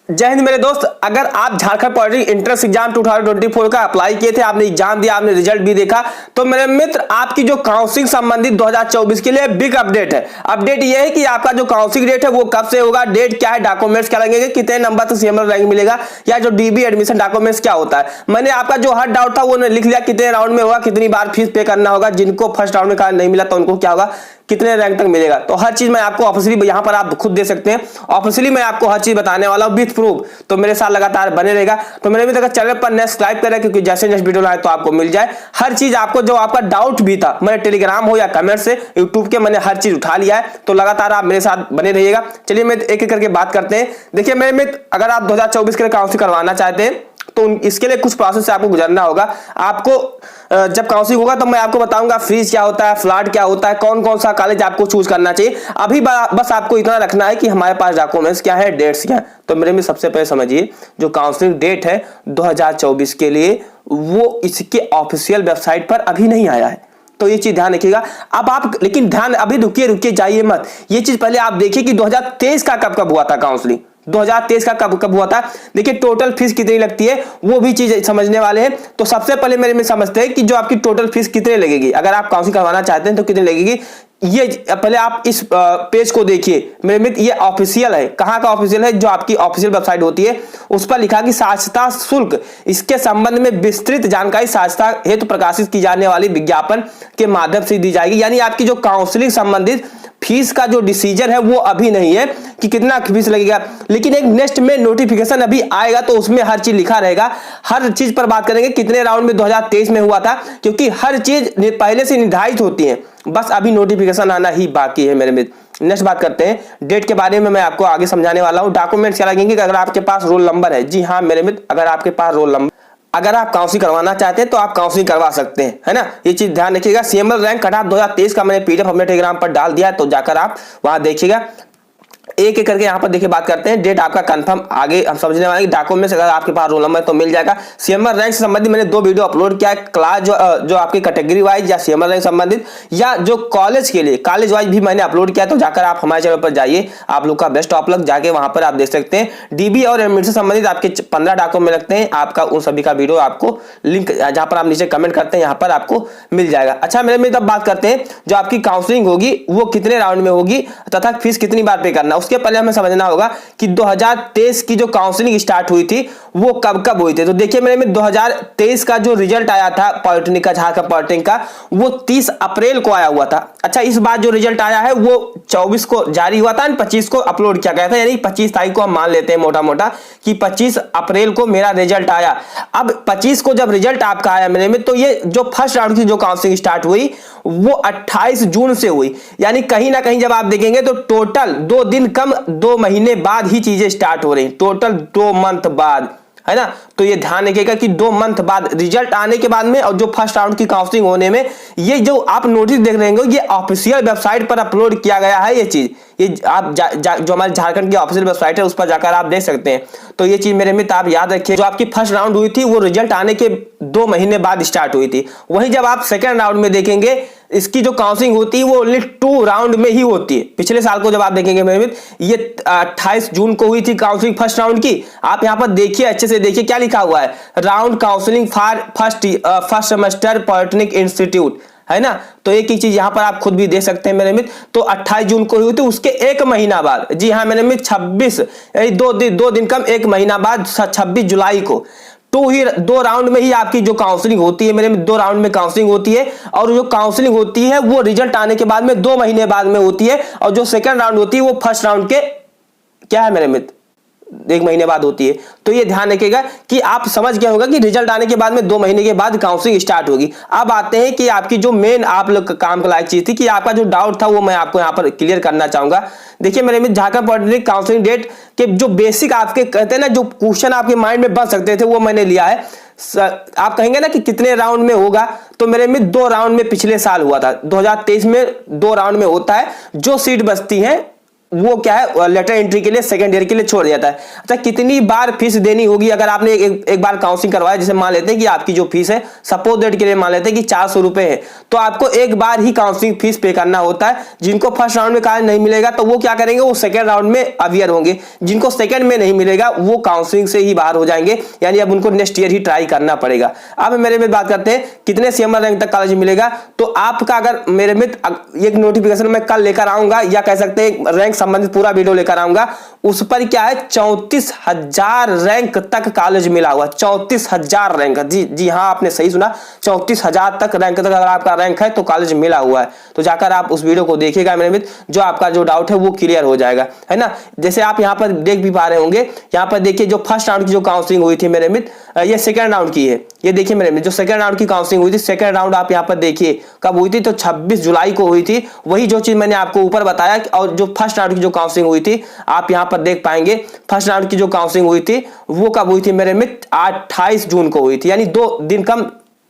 जय हिंद मेरे दोस्त। अगर आप झारखंड पॉलिटेक्निक एंट्रेंस एग्जाम 2024 का अप्लाई किए थे, आपने एग्जाम दिया, आपने रिजल्ट भी देखा, तो मेरे मित्र आपकी जो काउंसलिंग संबंधित 2024 के लिए बिग अपडेट है। अपडेट ये है कि आपका जो काउंसलिंग डेट है वो कब से होगा, डेट क्या है, डॉक्यूमेंट्स क्या लगेंगे, कितने नंबर तक सीएमएल रैंक मिलेगा, या जो डीबी एडमिशन डॉक्यूमेंट्स क्या होता है। मैंने आपका जो हर डाउट था वो लिख लिया, कितने राउंड में होगा, कितनी बार फीस पे करना होगा, जिनको फर्स्ट राउंड में कार्ड नहीं मिला तो उनको क्या होगा, कितने रैंक तक मिलेगा। तो हर चीज मैं आपको ऑफिशियली यहाँ पर आप खुद दे सकते हैं, ऑफिशियली मैं आपको हर चीज बताने वाला हूँ विथ प्रूफ। तो मेरे साथ लगातार बने रहेगा। तो मेरे भी चैनल पर सब्सक्राइब करें, क्योंकि जैसे नेक्स्ट वीडियो आए तो आपको मिल जाए हर चीज। आपको जो आपका डाउट भी था, मैंने टेलीग्राम हो या कमेंट से, यूट्यूब के मैंने हर चीज उठा लिया है। तो लगातार आप मेरे साथ बने रहिएगा। चलिए मैं एक एक करके बात करते हैं। देखिए मेरे मित्र, अगर आप 2024 के लिए काउंसलिंग करवाना चाहते हैं तो इसके लिए कुछ प्रोसेस से आपको गुजरना होगा। आपको जब काउंसलिंग होगा तो मैं आपको बताऊंगा फीस क्या होता है, फ्लैट क्या होता है, कौन कौन सा कॉलेज आपको चूज करना चाहिए। अभी बस आपको इतना रखना है कि हमारे पास डॉक्यूमेंट्स क्या है, डेट्स क्या है। तो मेरे में सबसे पहले समझिए, जो काउंसलिंग डेट है 2024 के लिए, वो इसके ऑफिशियल वेबसाइट पर अभी नहीं आया है। तो ये चीज ध्यान रखिएगा। अब आप लेकिन ध्यान, अभी रुकिए जाइए मत, ये चीज पहले आप देखिए कि 2023 का कब हुआ था काउंसलिंग, 2023 का कब हुआ था। देखिए टोटल फीस कितनी लगती है वो भी चीज समझने वाले हैं। तो सबसे पहले मेरे में समझते हैं कि जो आपकी टोटल फीस कितने लगेगी, अगर आप काउंसलिंग करवाना चाहते हैं तो कितनी लगेगी। ये पहले आप इस पेज को देखिए मेरे मित्र, ये ऑफिशियल है। कहां का ऑफिशियल है? जो आपकी ऑफिशियल वेबसाइट होती है उस पर लिखा कि साक्षरता शुल्क, इसके संबंध में विस्तृत जानकारी साक्षरता हेतु प्रकाशित की जाने वाली विज्ञापन के माध्यम से दी जाएगी। यानी आपकी जो काउंसलिंग संबंधित फीस का जो डिसीजन है वो अभी नहीं है कि कितना फीस लगेगा, लेकिन एक नेक्स्ट में नोटिफिकेशन अभी आएगा तो उसमें हर चीज लिखा रहेगा। हर चीज पर बात करेंगे, कितने राउंड में 2023 में हुआ था, क्योंकि हर चीज पहले से निर्धारित होती है, बस अभी नोटिफिकेशन आना ही बाकी है मेरे मित्र। नेक्स्ट बात करते हैं डेट के बारे में, मैं आपको आगे समझाने वाला हूं। डॉक्यूमेंट्स क्या लगेंगे? अगर आपके पास रोल नंबर है, जी हाँ मेरे मित्र, अगर आपके पास रोल नंबर, अगर आप काउंसलिंग करवाना चाहते हैं तो आप काउंसलिंग करवा सकते हैं, है ना। ये चीज ध्यान रखिएगा। सीएमएल रैंक कट ऑफ 2023 का मैंने पीडीएफ अपने टेलीग्राम पर डाल दिया है, तो जाकर आप वहां देखिएगा। एक एक करके यहाँ पर देखिए बात करते हैं। डेट आपका कंफर्म आगे हम समझने वाले। डॉक्यूमेंट्स अगर आपके पास रोल नंबर तो मिल जाएगा। सीएमएल रैंक से संबंधित मैंने 2 वीडियो अपलोड किया है, क्लास जो आपकी कैटेगरी वाइज या सीएमएल रैंक संबंधित, या जो कॉलेज के लिए कॉलेज वाइज भी मैंने अपलोड किया। तो जाकर आप हमारे चैनल पर जाइए, आप लोग का बेस्ट ऑफ लक। जाके वहां पर आप देख सकते हैं डीबी और एडमिशन से संबंधित आपके 15 डॉक्यूमेंट लगते हैं। आपका उन सभी का वीडियो आपको लिंक जहां पर आप नीचे कमेंट करते हैं यहाँ पर आपको मिल जाएगा। अच्छा मेरे में तब बात करते हैं जो आपकी काउंसलिंग होगी वो कितने राउंड में होगी तथा फीस कितनी बार पे करना। उसके पहले हमें समझना होगा कि 2023 की जो काउंसलिंग स्टार्ट हुई थी वो कब हुई थी। तो देखिए मेरे में 2023 का जो रिजल्ट आया था पॉलिटेक्निक का, झारखंड पॉलिटेक्निक का, वो 30 अप्रैल को आया हुआ था। अच्छा इस बार जो रिजल्ट आया है वो 24 को जारी हुआ था, 25 को अपलोड किया गया था। यानी 25 तारीख को हम मान लेते हैं मोटा मोटा कि 25 अप्रैल को मेरा रिजल्ट आया। अब 25 को जब रिजल्ट आपका आया मेरे में, तो ये जो फर्स्ट राउंड की जो काउंसलिंग स्टार्ट हुई वो 28 जून से हुई। यानी कहीं ना कहीं जब आप देखेंगे तो टोटल 2 दिन कम 2 महीने बाद ही चीजें स्टार्ट हो रही, टोटल 2 मंथ बाद, है ना। तो ये ध्यान रखिएगा कि 2 मंथ बाद रिजल्ट आने के बाद में और जो फर्स्ट राउंड की काउंसलिंग होने में, ये जो आप नोटिस देख रहे हैं ये ऑफिशियल वेबसाइट पर अपलोड किया गया है। ये चीज ये आप जो हमारे झारखंड की ऑफिशियल वेबसाइट है उस पर जाकर आप देख सकते हैं। तो ये चीज मेरे मित्र आप याद रखिए, जो आपकी फर्स्ट राउंड हुई थी वो रिजल्ट आने के 2 महीने बाद स्टार्ट हुई थी। वहीं जब आप सेकेंड राउंड में देखेंगे, इसकी जो काउंसलिंग होती है वो ओनली 2 राउंड में ही होती है। पिछले साल को जब आप देखेंगे मेरे मित्र, ये 28 जून को हुई थी काउंसलिंग फर्स्ट राउंड की। आप यहाँ पर देखिए, अच्छे से देखिए क्या लिखा हुआ है, round counselling for first semester polytechnic institute, है ना। तो एक ही चीज यहाँ पर आप खुद भी देख सकते हैं मेरे मित्र। तो 28 जून को हुई थी, उसके 1 महीना बाद, जी हाँ मेरे मित्र, 26 दो दिन कम 1 महीना बाद 26 जुलाई को 2 राउंड में ही आपकी जो काउंसलिंग होती है मेरे में, 2 राउंड में काउंसलिंग होती है। और जो काउंसलिंग होती है वो रिजल्ट आने के बाद में 2 महीने बाद में होती है। और जो सेकंड राउंड होती है वो फर्स्ट राउंड के क्या है मेरे मित्र, 1 महीने बाद होती है। तो ये ध्यान रखिएगा कि आप समझ गए होगा कि रिजल्ट आने के बाद में 2 महीने के बाद काउंसलिंग स्टार्ट होगी। अब आते हैं कि आपकी जो मेन आप लोग काम का लायक चीज थी, कि आपका जो डाउट था वो मैं आपको यहाँ पर क्लियर करना चाहूंगा। देखिए मेरे में झारखंड पॉलिटेक्निक काउंसलिंग डेट के जो बेसिक आपके कहते हैं ना, जो क्वेश्चन आपके माइंड में बन सकते थे वो मैंने लिया है। आप कहेंगे ना कि कितने राउंड में होगा, तो मेरे में 2 राउंड में पिछले साल हुआ था। 2023 में 2 राउंड में होता है। जो सीट बचती है वो क्या है लेटर एंट्री के लिए सेकंड ईयर के लिए छोड़ जाता है। अच्छा, कितनी बार फीस देनी होगी अगर आपने एक बार काउंसलिंग करवाया, जैसे मान लेते हैं कि आपकी जो फीस है सपोज डेट के लिए मान लेते हैं कि 400 रुपए है, तो आपको एक बार ही काउंसलिंग फीस पे करना होता है। जिनको फर्स्ट राउंड में कार्य नहीं मिलेगा तो वो क्या करेंगे, वो सेकंड राउंड में अवियर होंगे। जिनको सेकंड में नहीं मिलेगा वो काउंसलिंग से ही बाहर हो जाएंगे, यानी अब उनको नेक्स्ट ईयर ही ट्राई करना पड़ेगा। अब मेरे में बात करते हैं कितने सीएमआर रैंक तक कॉलेज मिलेगा। तो आपका अगर मेरे मित्र एक नोटिफिकेशन मैं कल लेकर आऊंगा, या कह सकते हैं रैंक संबंधित पूरा वीडियो लेकर आऊंगा, उस पर क्या है 34,000 रैंक तक कॉलेज मिला हुआ। 34,000 रैंक, जी हाँ आपने सही सुना, 34,000 तक रैंक तक अगर आपका रैंक है तो कॉलेज मिला हुआ है। तो जाकर आप उस वीडियो को देखिएगा मेरे मित्र, जो आपका जो डाउट है वो क्लियर हो जाएगा, है ना। जैसे आप यहाँ पर देख भी पा रहे होंगे, यहाँ पर देखिए जो फर्स्ट राउंड की जो काउंसलिंग हुई थी मेरे मित्र, ये सेकंड राउंड की है। ये देखिए मेरे मित्र, जो सेकंड राउंड की काउंसलिंग हुई थी, सेकंड राउंड आप यहाँ पर देखिए कब हुई थी, तो 26 जुलाई को हुई थी। वही जो चीज मैंने आपको ऊपर बताया, और जो फर्स्ट राउंड की जो काउंसलिंग हुई थी आप यहाँ पर देख पाएंगे। फर्स्ट राउंड की जो काउंसलिंग हुई थी वो कब हुई थी मेरे मित्र, 28 जून को हुई थी, यानी 2 दिन कम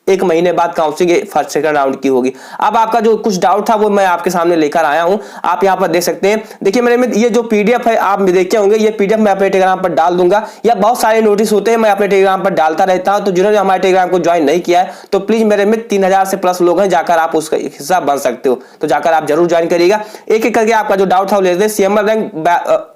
1 महीने बाद काउंसलिंग फर्स्ट सेकंड राउंड की होगी। अब आपका जो कुछ डाउट था वो मैं आपके सामने लेकर आया हूं, आप यहां पर देख सकते हैं। देखिए मेरे मित्र, ये जो पीडीएफ है आप देखे होंगे, ये पीडीएफ मैं अपने टेलीग्राम पर डाल दूंगा, या बहुत सारे नोटिस होते हैं मैं अपने टेलीग्राम पर डालता रहता हूं। तो जिन्होंने हमारे टेलीग्राम को ज्वाइन नहीं किया है तो प्लीज मेरे मित्र 3000 से प्लस लोग हैं, जाकर आप उसका हिस्सा बन सकते हो, तो जाकर आप जरूर ज्वाइन करिएगा। एक एक करके आपका जो डाउट था वो ले लेते हैं। सीएमआर रैंक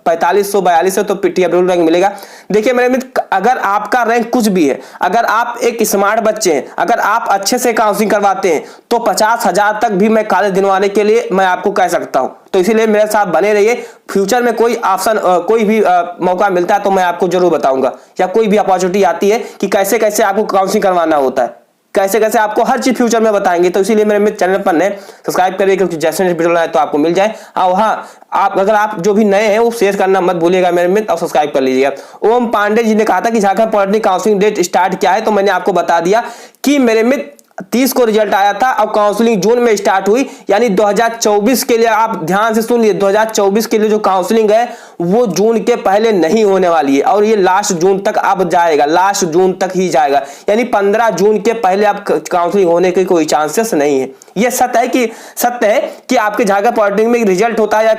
4542 है तो टीएफडब्ल्यू रैंक मिलेगा। देखिए मेरे मित्र, अगर आपका रैंक कुछ भी है, अगर आप एक स्मार्ट बच्चे हैं, अगर आप अच्छे से काउंसलिंग करवाते हैं तो 50,000 तक भी मैं कॉलेज दिलवाने के लिए मैं आपको कह सकता हूं। तो इसीलिए मेरे साथ बने रहिए। फ्यूचर में कोई ऑप्शन कोई भी मौका मिलता है तो मैं आपको जरूर बताऊंगा, या कोई भी अपॉर्चुनिटी आती है कि कैसे कैसे आपको काउंसलिंग करवाना होता है, कैसे कैसे आपको हर चीज फ्यूचर में बताएंगे। तो इसीलिए मेरे चैनल पर नए सब्सक्राइब करिए, क्योंकि जैसे वीडियो लाए तो आपको मिल जाए। हाँ, आप अगर आप जो भी नए हैं वो शेयर करना मत भूलिएगा मेरे मित्र, और सब्सक्राइब कर लीजिएगा। ओम पांडे जी ने कहा था कि Jharkhand polytechnic counselling date start क्या है, तो मैंने आपको बता दिया कि मेरे मित्र 30 को रिजल्ट आया था और काउंसलिंग जून में स्टार्ट हुई, यानी 2024 के लिए आप ध्यान से सुन लिए, 2024 के लिए जो काउंसलिंग है वो जून के पहले नहीं होने वाली है, और ये लास्ट जून तक अब जाएगा, लास्ट जून तक ही जाएगा, यानी 15 जून के पहले आप काउंसलिंग होने के कोई चांसेस नहीं है। ये सत्य है कि आपके झारखंड पॉलिटेक्निक में रिजल्ट होता है या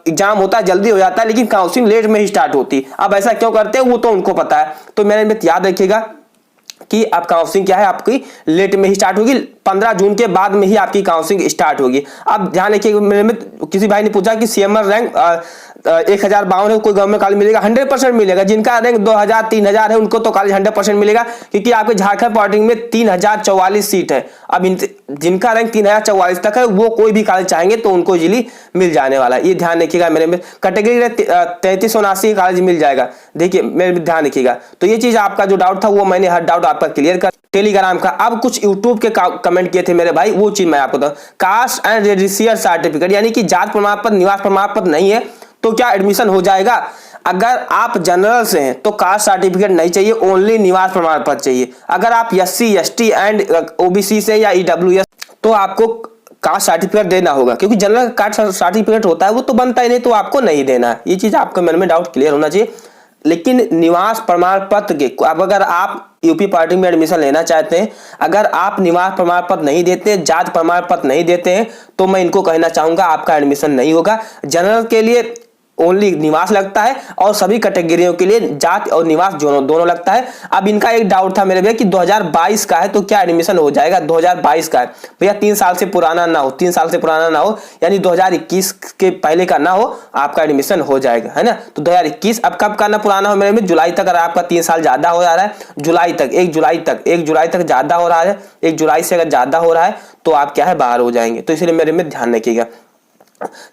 एग्जाम होता है जल्दी हो जाता है, लेकिन काउंसलिंग लेट में ही स्टार्ट होती है। अब ऐसा क्यों करते हैं वो तो उनको पता है। तो मेरे मित्र याद रखिएगा कि आप काउंसलिंग क्या है, आपकी लेट में ही स्टार्ट होगी, 15 जून के बाद में ही आपकी काउंसलिंग स्टार्ट होगी। अब ध्यान रखिए मेरे मित्र, किसी भाई ने पूछा कि सीएमआर रैंक 1052 है, कोई गवर्नमेंट कॉलेज मिलेगा? 100% मिलेगा। जिनका रैंक 2000 3000 है उनको तो कॉलेज 100% मिलेगा, क्योंकि आपके झारखंड पॉलिटेक्निक में 3044 सीट है। अब जिनका रैंक 3044 तक है वो कोई भी कॉलेज चाहेंगे तो उनको इजीली मिल जाने वाला है, ये ध्यान रखिएगा मेरे में। कैटेगरी 3379 कॉलेज मिल जाएगा, देखिए मेरे ध्यान रखिएगा। तो ये चीज आपका जो डाउट था वो मैंने हर डाउट आपका क्लियर कर टेलीग्राम का। अब कुछ यूट्यूब के कमेंट किए थे मेरे भाई, वो चीज मैं आपको बताऊं। कास्ट एंड रेजिडेंशियल सर्टिफिकेट, यानी कि जात प्रमाण पत्र, निवास प्रमाण पत्र नहीं है तो क्या एडमिशन हो जाएगा? अगर आप जनरल से हैं तो कास्ट सर्टिफिकेट नहीं चाहिए, ओनली निवास प्रमाण पत्र चाहिए। अगर आप एससी एसटी एंड ओबीसी से या ईडब्ल्यूएस तो आपको कास्ट सर्टिफिकेट देना होगा, क्योंकि जनरल कास्ट सर्टिफिकेट होता है वो तो बनता ही नहीं, तो आपको नहीं देना। ये चीज आपके मन में डाउट क्लियर होना चाहिए। लेकिन निवास प्रमाण पत्र के अब अगर आप यूपी पार्टी में एडमिशन लेना चाहते हैं, अगर आप निवास प्रमाण पत्र नहीं देते, जात प्रमाण पत्र नहीं देते हैं, तो मैं इनको कहना चाहूंगा आपका एडमिशन नहीं होगा। जनरल के लिए ओनली निवास लगता है और सभी कैटेगरियों के लिए जात और निवास दोनों लगता है। अब इनका एक डाउट था मेरे भैया कि 2022 का है तो क्या एडमिशन हो जाएगा? 2022 का है भैया, 3 साल से पुराना ना हो, 3 साल से पुराना ना हो, यानी 2021 के पहले का ना हो, आपका एडमिशन हो जाएगा, है ना। तो 2021 अब कब करना पुराना हो मेरे में? जुलाई तक। अगर आपका 3 साल ज्यादा हो जा रहा है, जुलाई तक, 1 जुलाई तक ज्यादा हो रहा है, 1 जुलाई से अगर ज्यादा हो रहा है तो आप क्या है बाहर हो जाएंगे। तो इसलिए मेरे में ध्यान रखिएगा।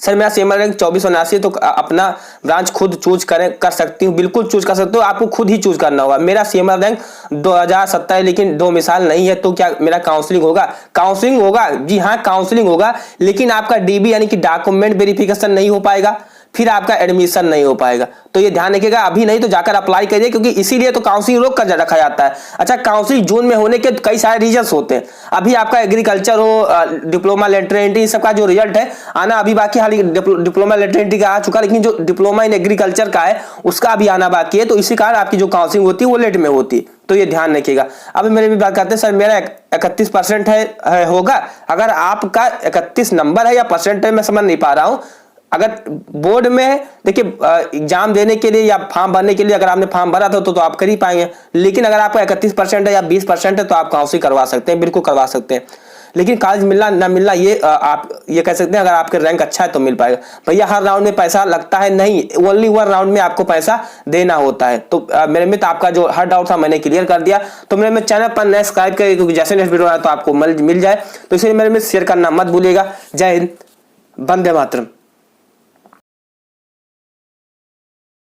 सर मेरा सीएमआर रैंक 2479 तो अपना ब्रांच खुद चूज कर सकती हूँ? बिल्कुल चूज कर सकते हो, आपको खुद ही चूज करना होगा। मेरा सीएमआर रैंक 2070 है, लेकिन 2 मिसाल नहीं है, तो क्या मेरा काउंसलिंग होगा? काउंसलिंग होगा, जी हाँ काउंसलिंग होगा, लेकिन आपका डीबी यानी कि डॉक्यूमेंट वेरिफिकेशन नहीं हो पाएगा, फिर आपका एडमिशन नहीं हो पाएगा। तो ये ध्यान रखिएगा, अभी नहीं तो जाकर अप्लाई करिए, क्योंकि इसीलिए तो काउंसलिंग रोक कर रखा जाता है। अच्छा, काउंसलिंग जून में होने के कई सारे रीजंस होते हैं। अभी आपका एग्रीकल्चर हो, डिप्लोमा लेटर एंट्री, सबका जो रिजल्ट है आना अभी बाकी, हाल डिप्लोमा लेटर एंट्री का आ चुका, लेकिन जो डिप्लोमा इन एग्रीकल्चर का है उसका अभी आना बाकी है। तो इसी कारण आपकी जो काउंसलिंग होती है वो लेट में होती है, तो ये ध्यान रखिएगा। अब मेरे भी बात करते हैं, सर मेरा 31% है होगा? अगर आपका 31 नंबर है या परसेंट है मैं समझ नहीं पा रहा हूँ, अगर बोर्ड में देखिए एग्जाम देने के लिए या फॉर्म भरने के लिए अगर आपने फॉर्म भरा था तो आप कर ही पाएंगे, लेकिन अगर आपका 31% है या 20% है तो आप काउंसलिंग करवा सकते हैं, बिल्कुल करवा सकते हैं। लेकिन कॉलेज मिलना ना मिलना ये आप ये कह सकते हैं, अगर आपके रैंक अच्छा है तो मिल पाएगा। भैया हर राउंड में पैसा लगता है नहीं, ओनली 1 राउंड में आपको पैसा देना होता है। तो मेरे मित्र आपका जो हर डाउट था मैंने क्लियर कर दिया। तो मेरे मित्र चैनल पर सब्सक्राइब करिए, क्योंकि जैसे नेक्स्ट वीडियो आए तो आपको मिल जाए। तो इसलिए मेरे मित्र शेयर करना मत भूलिएगा। जय हिंद, वंदे मातरम।